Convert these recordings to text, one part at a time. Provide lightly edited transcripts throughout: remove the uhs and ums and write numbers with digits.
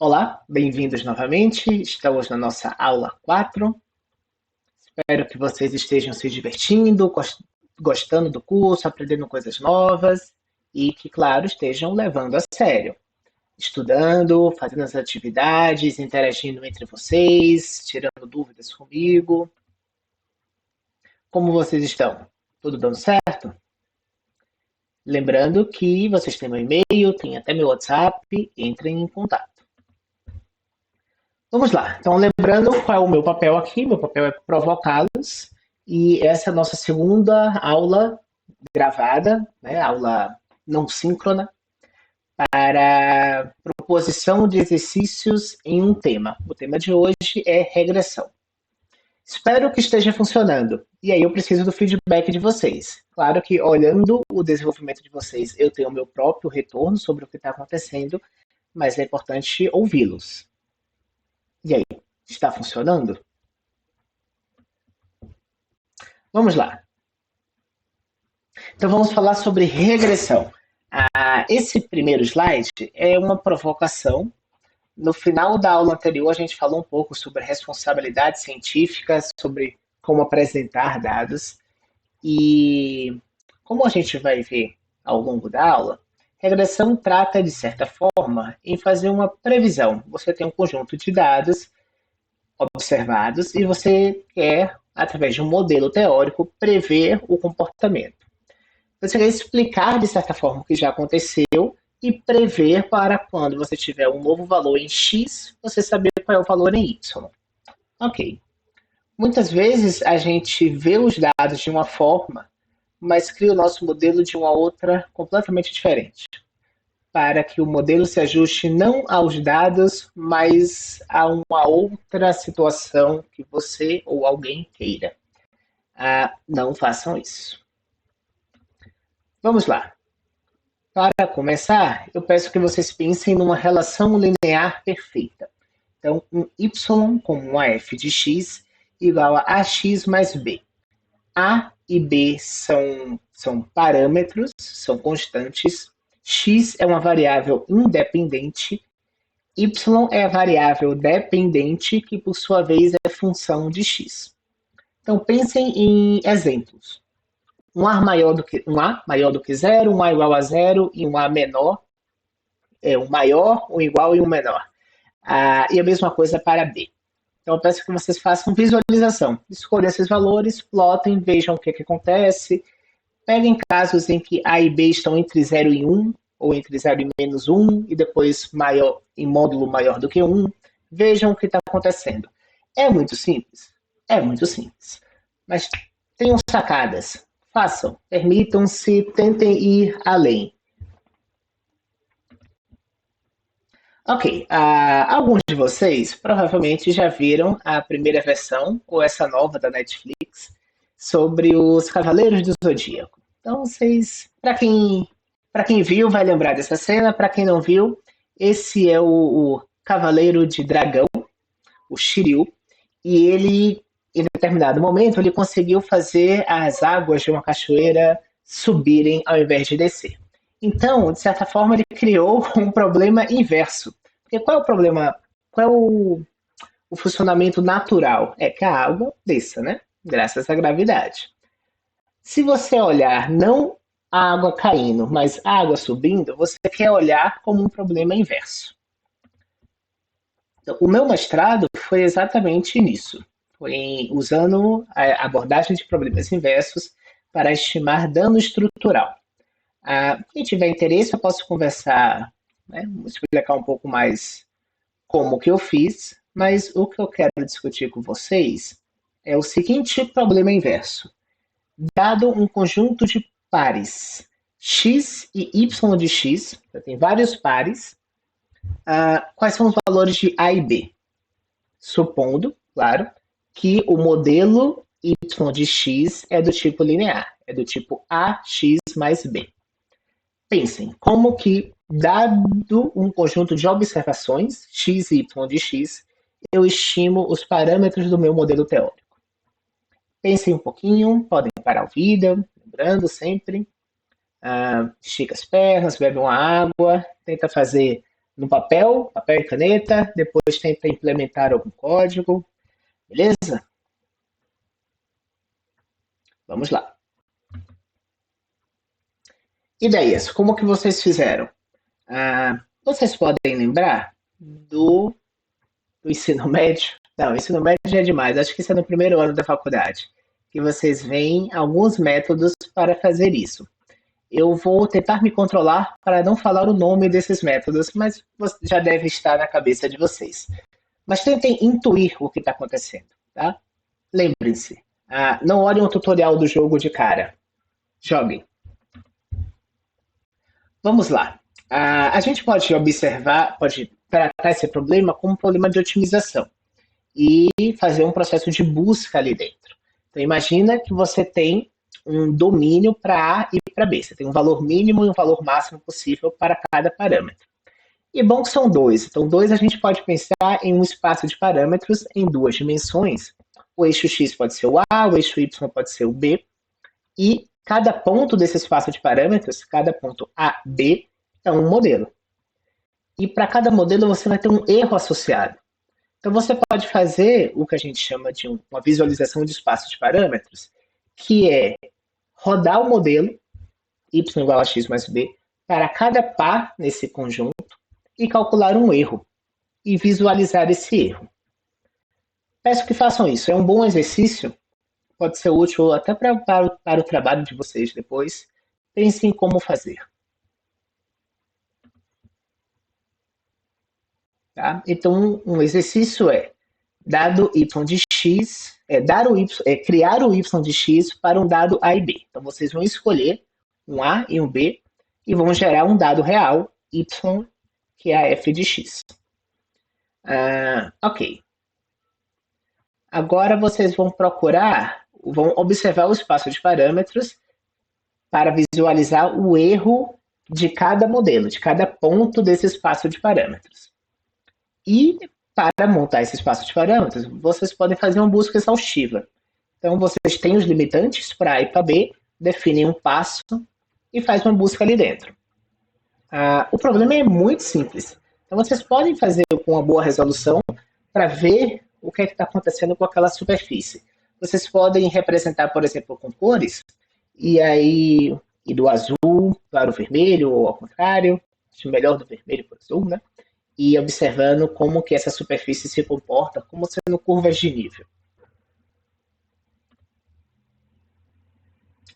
Olá, bem-vindos novamente. Estamos na nossa aula 4. Espero que vocês estejam se divertindo, gostando do curso, aprendendo coisas novas e que, claro, estejam levando a sério. Estudando, fazendo as atividades, interagindo entre vocês, tirando dúvidas comigo. Como vocês estão? Tudo dando certo? Lembrando que vocês têm meu e-mail, têm até meu WhatsApp, entrem em contato. Vamos lá. Então, lembrando qual é o meu papel aqui. Meu papel é provocá-los. E essa é a nossa segunda aula gravada, né? Aula não síncrona, para proposição de exercícios em um tema. O tema de hoje é regressão. Espero que esteja funcionando. E aí eu preciso do feedback de vocês. Claro que olhando o desenvolvimento de vocês, eu tenho o meu próprio retorno sobre o que está acontecendo, mas é importante ouvi-los. E aí, está funcionando? Vamos lá. Então vamos falar sobre regressão. Esse primeiro slide é uma provocação. No final da aula anterior, a gente falou um pouco sobre responsabilidade científica, sobre como apresentar dados. E como a gente vai ver ao longo da aula, regressão trata, de certa forma, em fazer uma previsão. Você tem um conjunto de dados observados e você quer, através de um modelo teórico, prever o comportamento. Você quer explicar, de certa forma, o que já aconteceu e prever para quando você tiver um novo valor em X, você saber qual é o valor em Y. Ok. Muitas vezes a gente vê os dados de uma forma, mas cria o nosso modelo de uma outra completamente diferente, para que o modelo se ajuste não aos dados, mas a uma outra situação que você ou alguém queira. Não façam isso. Vamos lá. Para começar, eu peço que vocês pensem numa relação linear perfeita. Então, um y com um AF de x igual a ax mais b. A e b são parâmetros, são constantes. X é uma variável independente. Y é a variável dependente, que por sua vez é função de x. Então, pensem em exemplos. Um A maior do que zero, um A igual a zero e um A menor, um maior, um igual e um menor. E a mesma coisa para B. Então eu peço que vocês façam visualização. Escolham esses valores, plotem, vejam o que acontece. Peguem casos em que A e B estão entre 0 e 1, ou entre 0 e menos 1, e depois maior, em módulo maior do que 1. Vejam o que está acontecendo. É muito simples? É muito simples. Mas tenham sacadas. Façam, permitam-se, tentem ir além. Ok, alguns de vocês provavelmente já viram a primeira versão, ou essa nova da Netflix, sobre os Cavaleiros do Zodíaco. Então, vocês, para quem viu, vai lembrar dessa cena, para quem não viu, esse é o Cavaleiro de Dragão, o Shiryu, e ele, em determinado momento, ele conseguiu fazer as águas de uma cachoeira subirem ao invés de descer. Então, de certa forma, ele criou um problema inverso. Porque qual é o problema? Qual é o funcionamento natural? É que a água desça, né? Graças à gravidade. Se você olhar não a água caindo, mas a água subindo, você quer olhar como um problema inverso. Então, o meu mestrado foi exatamente nisso. Foi usando a abordagem de problemas inversos para estimar dano estrutural. Quem tiver interesse, eu posso conversar, né, explicar um pouco mais como que eu fiz, mas o que eu quero discutir com vocês é o seguinte problema inverso. Dado um conjunto de pares x e y de x, eu tenho vários pares, quais são os valores de A e B? Supondo, claro, que o modelo y de x é do tipo linear, é do tipo ax mais b. Pensem, como que, dado um conjunto de observações, x e y de x, eu estimo os parâmetros do meu modelo teórico. Pensem um pouquinho, podem parar o vídeo, lembrando sempre. Estica as pernas, bebe uma água, tenta fazer no papel, papel e caneta, depois tenta implementar algum código, beleza? Vamos lá. Ideias, como que vocês fizeram? Vocês podem lembrar do ensino médio? Não, ensino médio é demais, acho que isso é no primeiro ano da faculdade, que vocês veem alguns métodos para fazer isso. Eu vou tentar me controlar para não falar o nome desses métodos, mas já deve estar na cabeça de vocês. Mas tentem intuir o que está acontecendo, tá? Lembrem-se, não olhem o tutorial do jogo de cara. Joguem. Vamos lá. A gente pode observar, pode tratar esse problema como um problema de otimização e fazer um processo de busca ali dentro. Então, imagina que você tem um domínio para A e para B. Você tem um valor mínimo e um valor máximo possível para cada parâmetro. E bom que são dois. Então, dois a gente pode pensar em um espaço de parâmetros em duas dimensões. O eixo x pode ser o A, o eixo y pode ser o B. E cada ponto desse espaço de parâmetros, cada ponto A, B, é um modelo. E para cada modelo você vai ter um erro associado. Então você pode fazer o que a gente chama de uma visualização de espaço de parâmetros, que é rodar o modelo y igual a x mais b para cada par nesse conjunto e calcular um erro e visualizar esse erro. Peço que façam isso. É um bom exercício, pode ser útil até para o trabalho de vocês depois. Pensem em como fazer. Tá? Então, um exercício é dado y de x, criar o y de x para um dado a e b. Então, vocês vão escolher um a e um b e vão gerar um dado real, y, que é a f de x. Ok. Agora vocês vão observar o espaço de parâmetros para visualizar o erro de cada modelo, de cada ponto desse espaço de parâmetros. E para montar esse espaço de parâmetros, vocês podem fazer uma busca exaustiva. Então, vocês têm os limitantes para A e para B, definem um passo e faz uma busca ali dentro. O problema é muito simples. Então, vocês podem fazer com uma boa resolução para ver o que é que está acontecendo com aquela superfície. Vocês podem representar, por exemplo, com cores, e do azul para o vermelho, ou ao contrário, melhor do vermelho para o azul, né? E observando como que essa superfície se comporta, como sendo curvas de nível.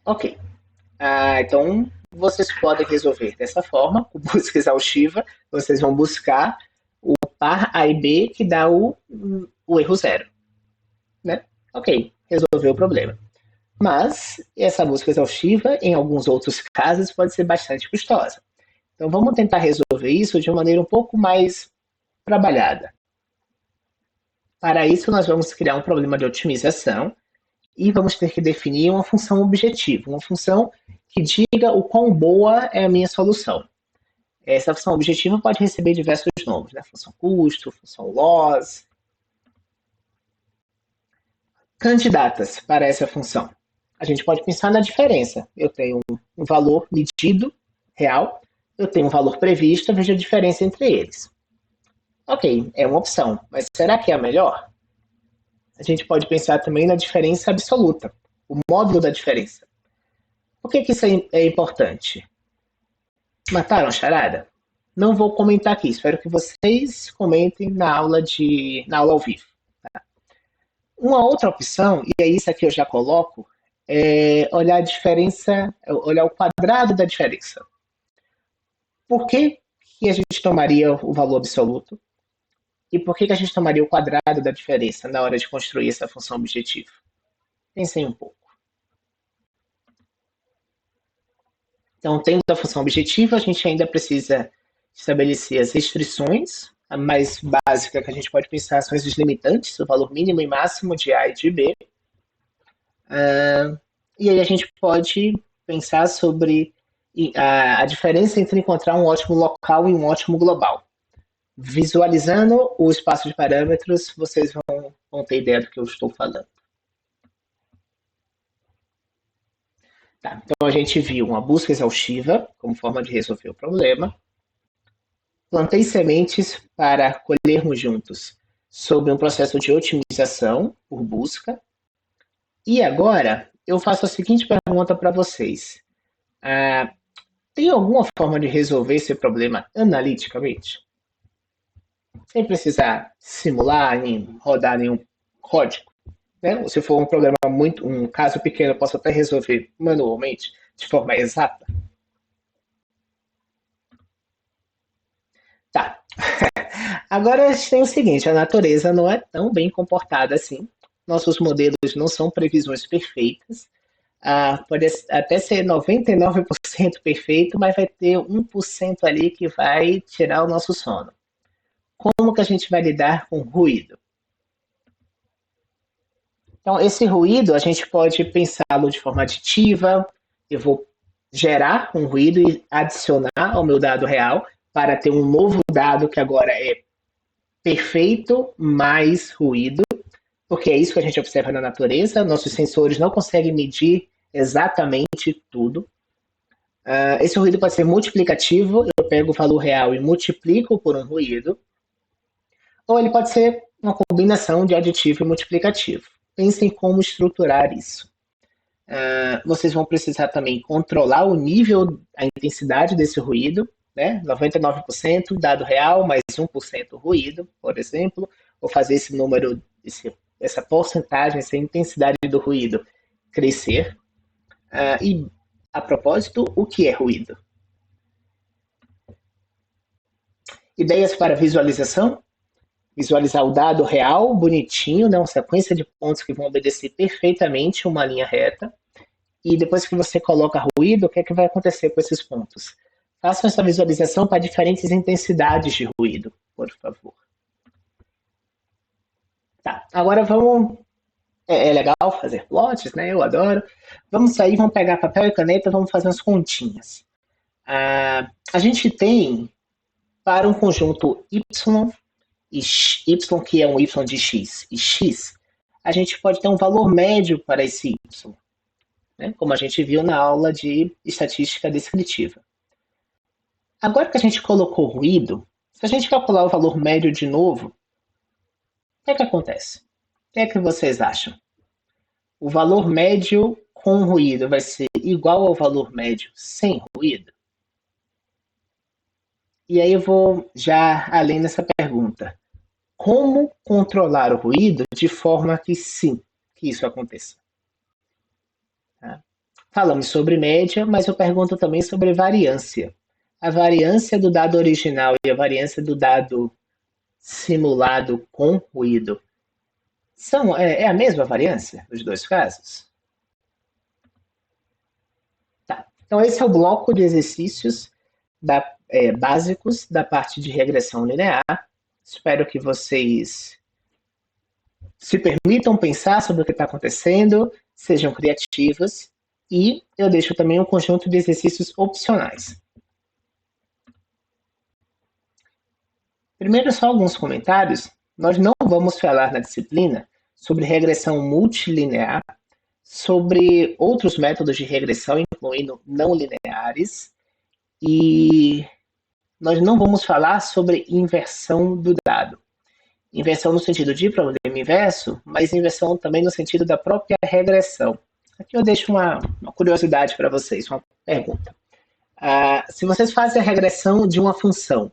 Ok. Então, vocês podem resolver dessa forma, com busca exaustiva, vocês vão buscar o par A e B que dá o erro zero. Né? Ok, resolveu o problema. Mas essa busca exaustiva, em alguns outros casos, pode ser bastante custosa. Então, vamos tentar resolver isso de uma maneira um pouco mais trabalhada. Para isso, nós vamos criar um problema de otimização e vamos ter que definir uma função objetivo, uma função que diga o quão boa é a minha solução. Essa função objetiva pode receber diversos nomes, né? Função custo, função loss. Candidatas para essa função. A gente pode pensar na diferença. Eu tenho um valor medido, real, eu tenho um valor previsto, veja a diferença entre eles. Ok, é uma opção, mas será que é a melhor? A gente pode pensar também na diferença absoluta, o módulo da diferença. Por que isso é importante? Mataram a charada? Não vou comentar aqui, espero que vocês comentem na aula ao vivo. Tá? Uma outra opção, e é isso aqui eu já coloco, é olhar a diferença, olhar o quadrado da diferença. Por que a gente tomaria o valor absoluto? E por que a gente tomaria o quadrado da diferença na hora de construir essa função objetiva? Pensem um pouco. Então, tendo a função objetiva, a gente ainda precisa estabelecer as restrições. A mais básica que a gente pode pensar são os limitantes, o valor mínimo e máximo de A e de B. E aí a gente pode pensar sobre a diferença entre encontrar um ótimo local e um ótimo global. Visualizando o espaço de parâmetros, vocês vão ter ideia do que eu estou falando. Tá, então a gente viu uma busca exaustiva como forma de resolver o problema. plantei sementes para colhermos juntos, sob um processo de otimização por busca. E agora eu faço a seguinte pergunta para vocês: ah, tem alguma forma de resolver esse problema analiticamente? Sem precisar simular, nem rodar nenhum código, né? Se for um problema um caso pequeno, eu posso até resolver manualmente, de forma exata. Tá. Agora a gente tem o seguinte: a natureza não é tão bem comportada assim. Nossos modelos não são previsões perfeitas. Pode até ser 99% perfeito, mas vai ter 1% ali que vai tirar o nosso sono. Como que a gente vai lidar com ruído? Então, esse ruído a gente pode pensá-lo de forma aditiva. Eu vou gerar um ruído e adicionar ao meu dado real para ter um novo dado que agora é perfeito mais ruído, porque é isso que a gente observa na natureza. Nossos sensores não conseguem medir exatamente tudo. Esse ruído pode ser multiplicativo, eu pego o valor real e multiplico por um ruído, ou ele pode ser uma combinação de aditivo e multiplicativo. Pensem como estruturar isso. Vocês vão precisar também controlar o nível, a intensidade desse ruído, né? 99% dado real mais 1% ruído, por exemplo, ou fazer esse número, essa porcentagem, essa intensidade do ruído crescer. E, a propósito, o que é ruído? Ideias para visualização? Visualizar o dado real, bonitinho, né? Uma sequência de pontos que vão obedecer perfeitamente uma linha reta. E depois que você coloca ruído, o que é que vai acontecer com esses pontos? Façam essa visualização para diferentes intensidades de ruído, por favor. Tá, agora vamos. É legal fazer plots, né? Eu adoro. Vamos sair, vamos pegar papel e caneta, vamos fazer umas continhas. A gente tem para um conjunto y, e y que é um y de x, e x, a gente pode ter um valor médio para esse y, né? Como a gente viu na aula de estatística descritiva. Agora que a gente colocou ruído, se a gente calcular o valor médio de novo, o que é que acontece? O que é que vocês acham? O valor médio com ruído vai ser igual ao valor médio sem ruído? E aí eu vou já além nessa pergunta. Como controlar o ruído de forma que sim, que isso aconteça? Tá? Falamos sobre média, mas eu pergunto também sobre variância. A variância do dado original e a variância do dado simulado com ruído é a mesma variância nos dois casos? Tá. Então esse é o bloco de exercícios básicos da parte de regressão linear. Espero que vocês se permitam pensar sobre o que está acontecendo, sejam criativos, e eu deixo também um conjunto de exercícios opcionais. Primeiro, só alguns comentários. Nós não vamos falar na disciplina sobre regressão multilinear, sobre outros métodos de regressão, incluindo não lineares, e nós não vamos falar sobre inversão do dado. Inversão no sentido de problema inverso, mas inversão também no sentido da própria regressão. Aqui eu deixo uma curiosidade para vocês, uma pergunta. Se vocês fazem a regressão de uma função,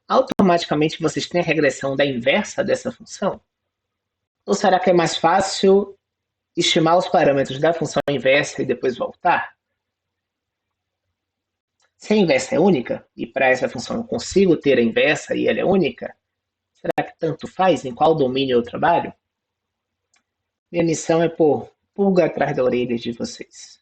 automaticamente vocês têm a regressão da inversa dessa função? Ou será que é mais fácil estimar os parâmetros da função inversa e depois voltar? Se a inversa é única, e para essa função eu consigo ter a inversa e ela é única, será que tanto faz em qual domínio eu trabalho? Minha missão é pôr pulga atrás da orelha de vocês.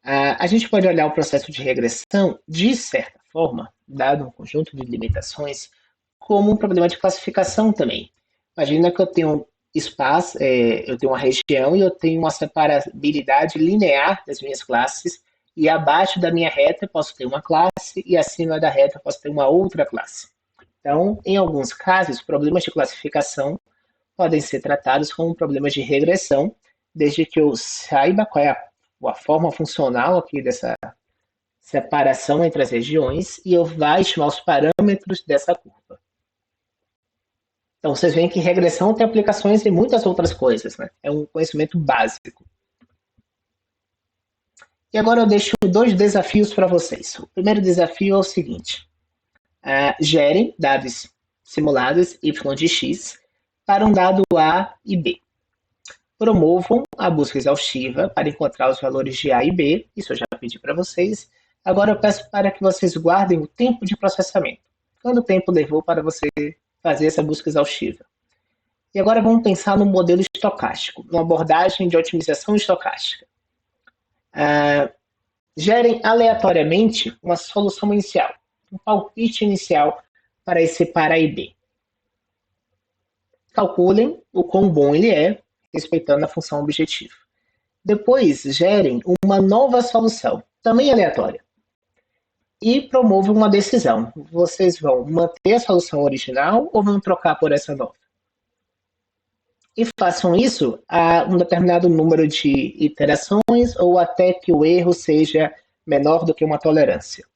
A gente pode olhar o processo de regressão, de certa forma, dado um conjunto de limitações, como um problema de classificação também. Imagina que eu tenho espaço, eu tenho uma região e eu tenho uma separabilidade linear das minhas classes, e abaixo da minha reta eu posso ter uma classe e acima da reta eu posso ter uma outra classe. Então, em alguns casos, problemas de classificação podem ser tratados como problemas de regressão, desde que eu saiba qual é a forma funcional aqui dessa separação entre as regiões e eu vai estimar os parâmetros dessa curva. Então, vocês veem que regressão tem aplicações em muitas outras coisas, né? É um conhecimento básico. E agora eu deixo 2 desafios para vocês. O primeiro desafio é o seguinte. Gerem dados simulados y de x para um dado A e B. Promovam a busca exaustiva para encontrar os valores de A e B. Isso eu já pedi para vocês. Agora eu peço para que vocês guardem o tempo de processamento. Quanto tempo levou para você fazer essa busca exaustiva? E agora vamos pensar no modelo estocástico, numa abordagem de otimização estocástica. Gerem aleatoriamente uma solução inicial, um palpite inicial para esse para A e B. Calculem o quão bom ele é, respeitando a função objetivo. Depois, gerem uma nova solução, também aleatória, e promovam uma decisão. Vocês vão manter a solução original ou vão trocar por essa nova? E façam isso a um determinado número de iterações ou até que o erro seja menor do que uma tolerância.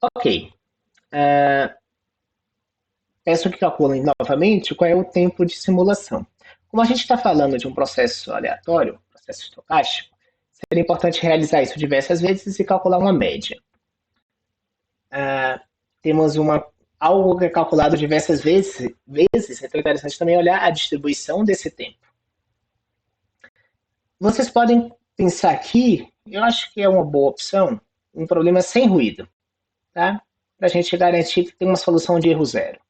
Ok. Peço que calculem novamente qual é o tempo de simulação. Como a gente está falando de um processo aleatório, processo estocástico, seria importante realizar isso diversas vezes e calcular uma média. Temos algo que é calculado diversas vezes, então é interessante também olhar a distribuição desse tempo. Vocês podem pensar aqui, eu acho que é uma boa opção, um problema sem ruído, tá? Para a gente garantir que tem uma solução de erro zero.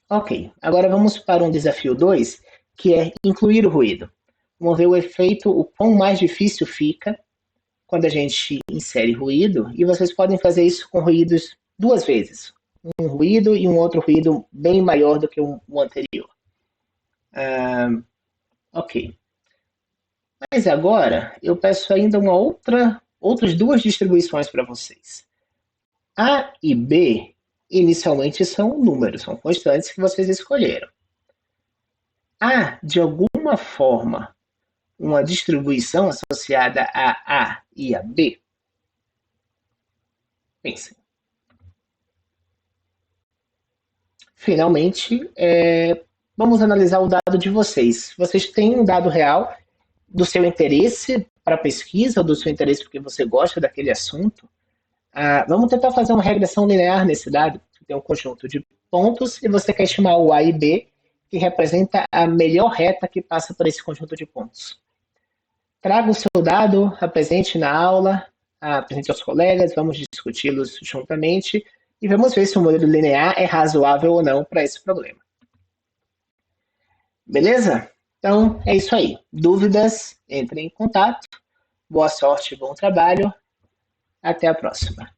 Ok, agora vamos para um desafio 2, que é incluir o ruído. Vamos ver o efeito, o quão mais difícil fica quando a gente insere ruído, e vocês podem fazer isso com ruídos 2 vezes. Um ruído e um outro ruído bem maior do que o anterior. Ok. Mas agora eu peço ainda outras 2 distribuições para vocês. A e B inicialmente são números, são constantes que vocês escolheram. Há, de alguma forma, uma distribuição associada a A e a B? Pensem. Finalmente, vamos analisar o dado de vocês. Vocês têm um dado real do seu interesse para pesquisa, ou do seu interesse porque você gosta daquele assunto. Vamos tentar fazer uma regressão linear nesse dado. Tem um conjunto de pontos e você quer estimar o A e B, que representa a melhor reta que passa por esse conjunto de pontos. Traga o seu dado, apresente na aula, apresente aos colegas, vamos discuti-los juntamente e vamos ver se o modelo linear é razoável ou não para esse problema. Beleza? Então, é isso aí. Dúvidas, entrem em contato. Boa sorte, bom trabalho. Até a próxima.